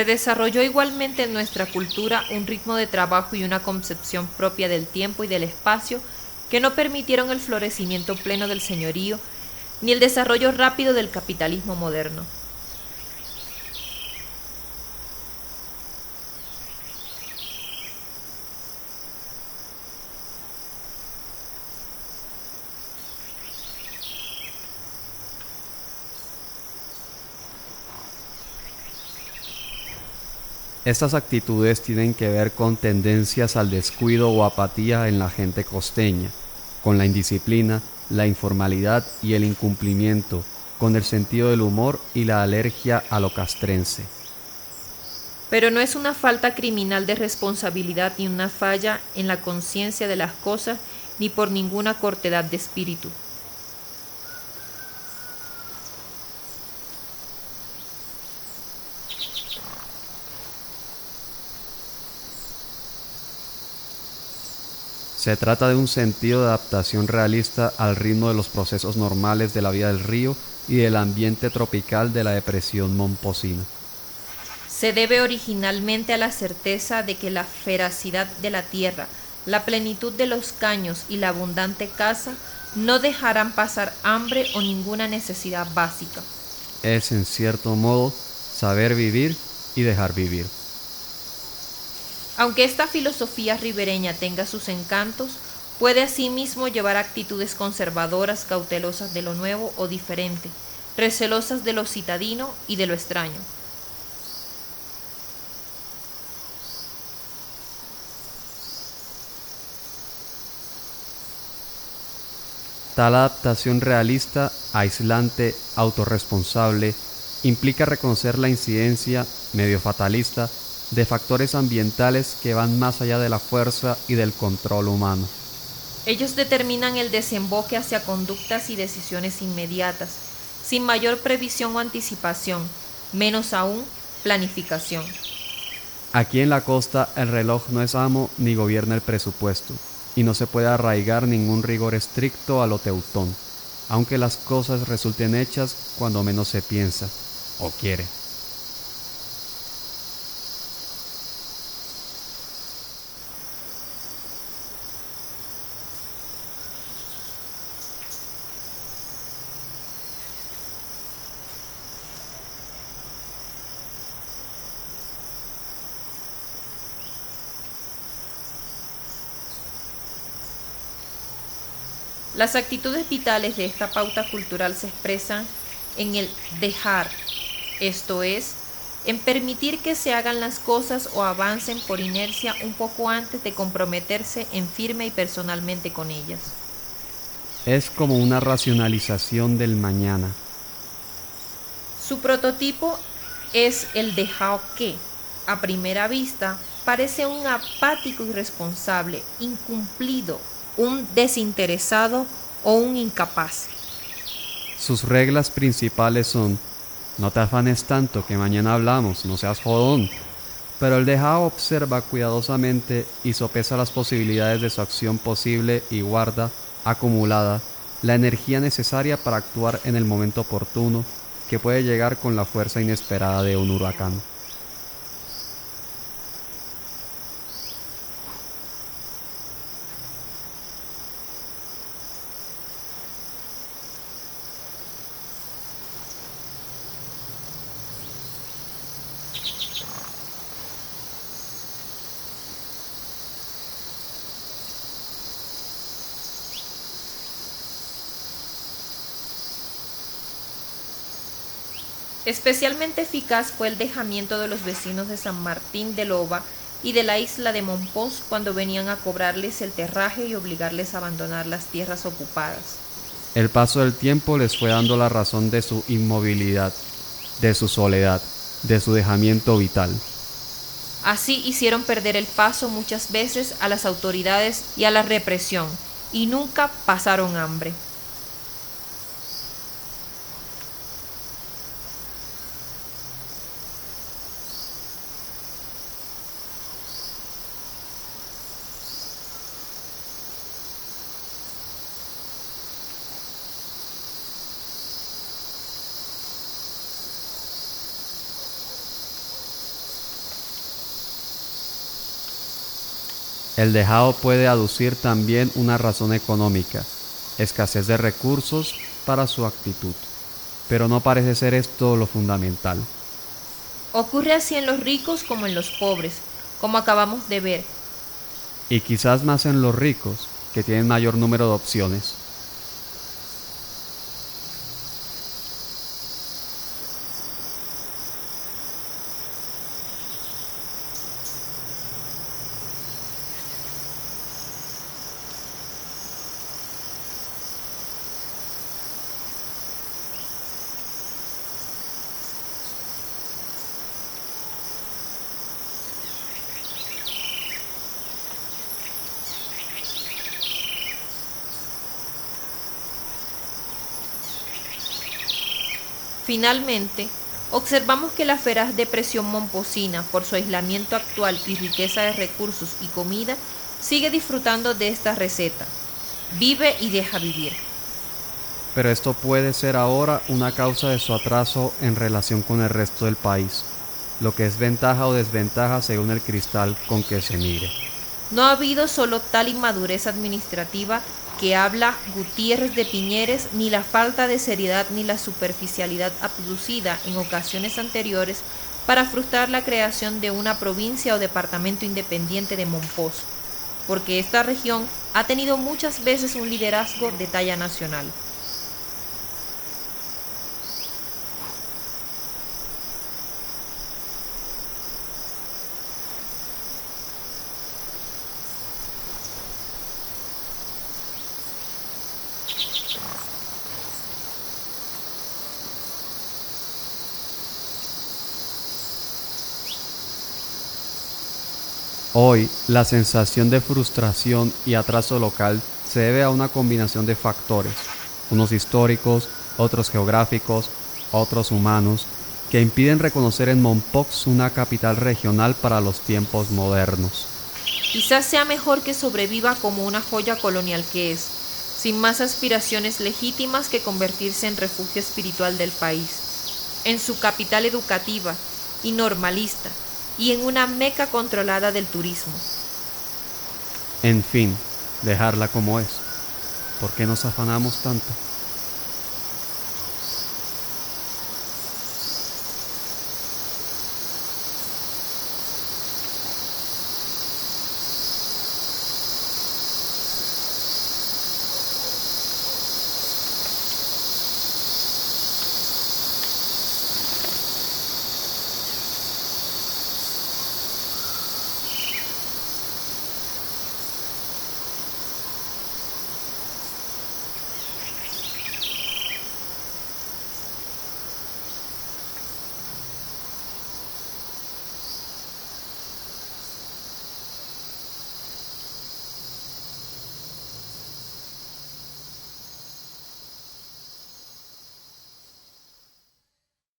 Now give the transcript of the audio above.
Se desarrolló igualmente en nuestra cultura un ritmo de trabajo y una concepción propia del tiempo y del espacio que no permitieron el florecimiento pleno del señorío ni el desarrollo rápido del capitalismo moderno. Estas actitudes tienen que ver con tendencias al descuido o apatía en la gente costeña, con la indisciplina, la informalidad y el incumplimiento, con el sentido del humor y la alergia a lo castrense. Pero no es una falta criminal de responsabilidad ni una falla en la conciencia de las cosas ni por ninguna cortedad de espíritu. Se trata de un sentido de adaptación realista al ritmo de los procesos normales de la vida del río y del ambiente tropical de la depresión momposina. Se debe originalmente a la certeza de que la feracidad de la tierra, la plenitud de los caños y la abundante caza no dejarán pasar hambre o ninguna necesidad básica. Es, en cierto modo, saber vivir y dejar vivir. Aunque esta filosofía ribereña tenga sus encantos, puede asimismo llevar actitudes conservadoras, cautelosas de lo nuevo o diferente, recelosas de lo citadino y de lo extraño. Tal adaptación realista, aislante, autorresponsable, implica reconocer la incidencia, medio fatalista, de factores ambientales que van más allá de la fuerza y del control humano. Ellos determinan el desemboque hacia conductas y decisiones inmediatas, sin mayor previsión o anticipación, menos aún planificación. Aquí en la costa el reloj no es amo ni gobierna el presupuesto, y no se puede arraigar ningún rigor estricto a lo teutón, aunque las cosas resulten hechas cuando menos se piensa o quiere. Las actitudes vitales de esta pauta cultural se expresan en el dejar, esto es, en permitir que se hagan las cosas o avancen por inercia un poco antes de comprometerse en firme y personalmente con ellas. Es como una racionalización del mañana. Su prototipo es el dejao que, a primera vista, parece un apático irresponsable, incumplido, un desinteresado o un incapaz. Sus reglas principales son: no te afanes tanto que mañana hablamos, no seas jodón. Pero el dejado observa cuidadosamente y sopesa las posibilidades de su acción posible y guarda, acumulada, la energía necesaria para actuar en el momento oportuno, que puede llegar con la fuerza inesperada de un huracán. Especialmente eficaz fue el dejamiento de los vecinos de San Martín de Loba y de la isla de Monpós cuando venían a cobrarles el terraje y obligarles a abandonar las tierras ocupadas. El paso del tiempo les fue dando la razón de su inmovilidad, de su soledad, de su dejamiento vital. Así hicieron perder el paso muchas veces a las autoridades y a la represión, y nunca pasaron hambre. El dejado puede aducir también una razón económica, escasez de recursos para su actitud, pero no parece ser esto lo fundamental. Ocurre así en los ricos como en los pobres, como acabamos de ver. Y quizás más en los ricos, que tienen mayor número de opciones. Finalmente, observamos que la feraz depresión momposina, por su aislamiento actual y riqueza de recursos y comida, sigue disfrutando de esta receta. Vive y deja vivir. Pero esto puede ser ahora una causa de su atraso en relación con el resto del país, lo que es ventaja o desventaja según el cristal con que se mire. No ha habido solo tal inmadurez administrativa que habla Gutiérrez de Piñeres, ni la falta de seriedad ni la superficialidad abducida en ocasiones anteriores para frustrar la creación de una provincia o departamento independiente de Mompox, porque esta región ha tenido muchas veces un liderazgo de talla nacional. Hoy, la sensación de frustración y atraso local se debe a una combinación de factores, unos históricos, otros geográficos, otros humanos, que impiden reconocer en Mompox una capital regional para los tiempos modernos. Quizás sea mejor que sobreviva como una joya colonial que es, sin más aspiraciones legítimas que convertirse en refugio espiritual del país, en su capital educativa y normalista, y en una meca controlada del turismo. En fin, dejarla como es. ¿Por qué nos afanamos tanto?